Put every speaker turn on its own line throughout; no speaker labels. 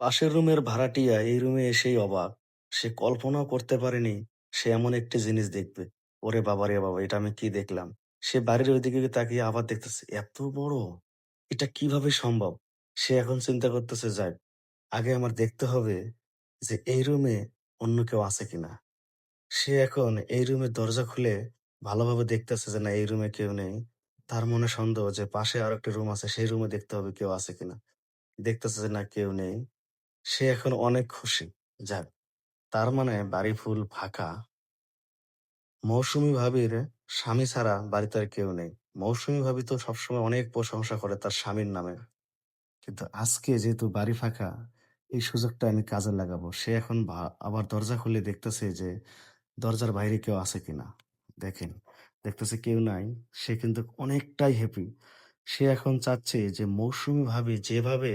পাশের রুমের ভাড়াটিয়া এই রুমে এসেই অবাক। সে কল্পনাও করতে পারেনি সে এমন একটি জিনিস দেখবে। ওরে বাবা রে বাবা! এটা আমি কি দেখলাম? সে বাড়ির ওইদিকে তাকিয়ে আবার দেখতেছে, এত বড়! এটা কিভাবে সম্ভব? সে এখন চিন্তা করতেছে, যাক, আগে আমার দেখতে হবে যে এই রুমে অন্য কেউ আছে কিনা। সে এখন এই রুমের দরজা খুলে ভালোভাবে দেখতেছে যে না, এই রুমে কেউ নেই। তার মনে সন্দেহ যে পাশে আরেকটা রুম আছে, সেই রুমে দেখতে হবে কেউ আছে কিনা। দেখতেছে যে না, কেউ নেই। সে এখন অনেক খুশি। যাক, তার মানে বাড়ি ফুল ফাঁকা। মৌসুমী ভাবির স্বামী ছাড়া বাড়িতে আর কেউ নেই। মৌসুমী ভাবি তো সবসময় অনেক প্রশংসা করে তার স্বামীর নামে। কিন্তু আজকে যেহেতু বাড়ি ফাঁকা, এই সুযোগটা আমি কাজে লাগাবো। সে এখন আবার দরজা খুলে দেখতেছে যে দরজার বাইরে কেউ আছে কিনা। দেখেন, দেখতেছে কেউ নাই। সে কিন্তু অনেকটাই হ্যাপি। সে এখন চাচ্ছে যে মৌসুমী ভাবি যেভাবে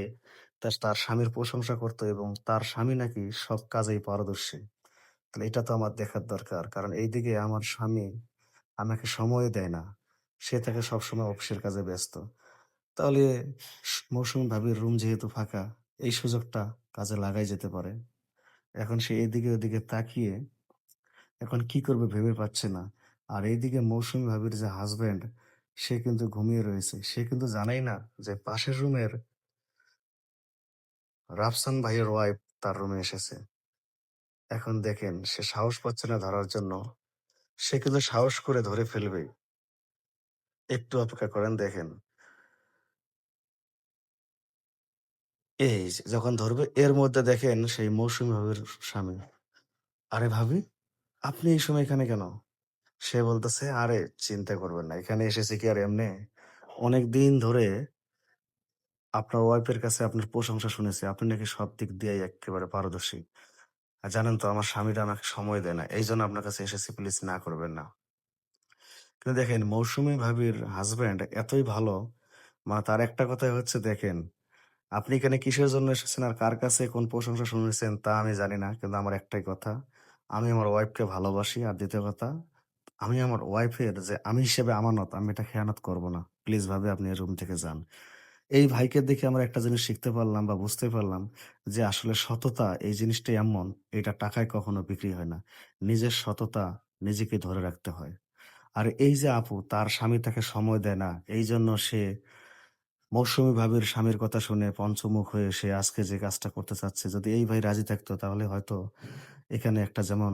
তার তার স্বামীর প্রশংসা করত এবং তার স্বামী নাকি সব কাজেই পারদর্শী। তাহলে এটা তো আমার দেখার দরকার। কারণ এইদিকে আমার স্বামী আমাকে সময়ই দেয় না। সে থাকে সবসময় অফিসের কাজে ব্যস্ত। তাহলে মৌসুমী ভাবির রুম যেহেতু ফাঁকা, এই সুযোগটা কাজে লাগাই যেতে পারে। এখন সে এদিকে ওদিকে তাকিয়ে এখন কি করবে ভেবে পাচ্ছে না। আর এইদিকে মৌসুমী ভাবির যে হাসব্যান্ড, সে কিন্তু ঘুমিয়ে রয়েছে। সে কিন্তু জানেই না যে পাশের রুমের রাফসান ভাইয়ের ওয়াইফ তার রুমে এসেছে। এখন দেখেন সে সাহস পাচ্ছে না ধরার জন্য। সে কিন্তু সাহস করে ধরে ফেলবেই। একটু অপেক্ষা করেন, দেখেন। এই যে যখন ধরবে এর মধ্যে দেখেন সেই মৌসুমী ভাবির স্বামী। "আরে ভাবি, আপনি এই সময় এখানে কেন?" সে বলতেছে, "আরে চিন্তা করবেন না। এখানে এসেছি কি আর এমনে? অনেকদিন ধরে আপনার ওয়াইফের কাছে আপনার প্রশংসা শুনেছি। আপনি নাকি সব দিক দিয়েই এক্কেবারে পারদর্শী। আর জানেন তো আমার স্বামীটা আমাকে সময় দেয় না। এইজন্য আপনার কাছে এসেছি, প্লিজ না করবেন না।" কিন্তু দেখেন মৌসুমী ভাবির হাসব্যান্ড এতই ভালো, মানে তার একটা কথাই হচ্ছে, দেখেন, আপনি এখানে কিসের জন্য এসেছেন আর কার কাছে কোন প্রশংসা শুনেছেন তা আমি জানি না। কিন্তু আমার একটাই কথা, আমি আমার ওয়াইফকে ভালোবাসি। আর দ্বিতীয় কথা, আমি আমার ওয়াইফের যে আমি হিসেবে আমানত, আমি এটা খেয়ানত করব না। প্লিজ ভাবি আপনি এই রুম থেকে যান। এই ভাইকে দেখে আমরা একটা জিনিস শিখতে পারলাম বা বুঝতে পারলাম যে আসলে সততা এই জিনিসটাই এমন, এটা টাকায় কখনো বিক্রি হয় না। নিজের সততা নিজেকে ধরে রাখতে হয়। আর এই যে আপু, তার স্বামী তাকে সময় দেয় না। এইজন্য সে মৌসুমী ভাবির স্বামীর কথা শুনে পঞ্চমুখ হয়ে সে আজকে যে কাজটা করতে চাচ্ছে, যদি এই ভাই রাজি থাকতো তাহলে হয়তো এখানে একটা যেমন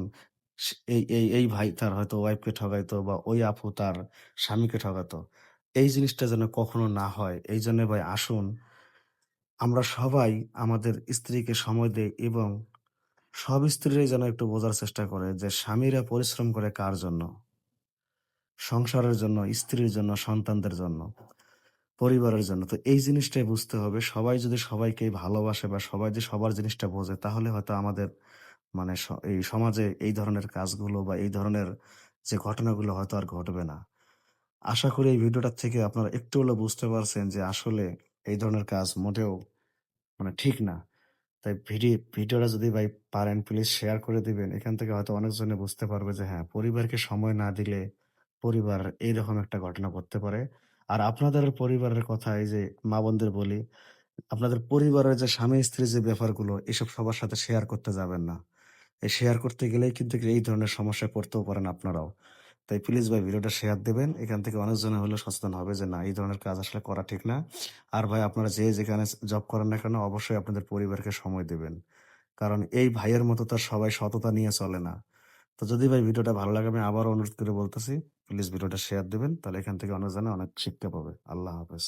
এই ভাই তার হয়তো ওয়াইফকে ঠগাইতো বা ওই আপু তার স্বামীকে ঠগাতো। এই জিনিসটা যেন কখনো না হয়। এইজন্য ভাই আসুন আমরা সবাই আমাদের স্ত্রীকে সময় দেই এবং সব স্ত্রীরাই যেন একটু বোঝার চেষ্টা করে যে স্বামীরা পরিশ্রম করে কার জন্য? সংসারের জন্য, স্ত্রীর জন্য, সন্তানদের জন্য, পরিবারের জন্য। তো এই জিনিসটাই বুঝতে হবে। সবাই যদি সবাইকে ভালোবাসে বা সবাই যদি সবার জিনিসটা বোঝে, তাহলে হয়তো আমাদের মানে এই সমাজে এই ধরনের কাজগুলো বা এই ধরনের যে ঘটনাগুলো হয়তো আর ঘটবে না। আশা করি এই ভিডিওটা থেকে আপনারা একটু হলেও বুঝতে পারছেন যে আসলে এই ধরনের কাজ মোটেও মানে ঠিক না। তাই ভিডিওটা যদি ভাই পারেন প্লিজ শেয়ার করে দিবেন। এখান থেকে হয়তো অনেকজনে বুঝতে পারবে যে হ্যাঁ, পরিবারকে সময় না দিলে পরিবার এইরকম একটা ঘটনা ঘটতে পারে। আর আপনাদের পরিবারের কথা এই যে মা-বোনদের বলি, আপনাদের পরিবারের যে স্বামী-স্ত্রীর যে ব্যাপারগুলো এসব সবার সাথে শেয়ার করতে যাবেন না। এই শেয়ার করতে গেলেই কিন্তু এই ধরনের সমস্যায় পড়তেও পারেন আপনারাও। তাই প্লিজ ভাই ভিডিওটা শেয়ার দিবেন। এখান থেকে অনেকজনে হলেও সচেতন হবে যে না, এই ধরনের কাজ আসলে করা ঠিক না। আর ভাই আপনারা যে যেখানে জব করেন না কেন অবশ্যই আপনাদের পরিবারকে সময় দিবেন। কারণ এই ভাইয়ের মতো তো আর সবাই সততা নিয়ে চলে না। তো যদি ভাই ভিডিওটা ভালো লাগে আমি আবারও অনুরোধ করে বলতেছি, প্লিজ ভিডিওটা শেয়ার দিবেন। তাহলে এখান থেকে অনেকজনে অনেক শিক্ষা পাবে। আল্লাহ হাফেজ।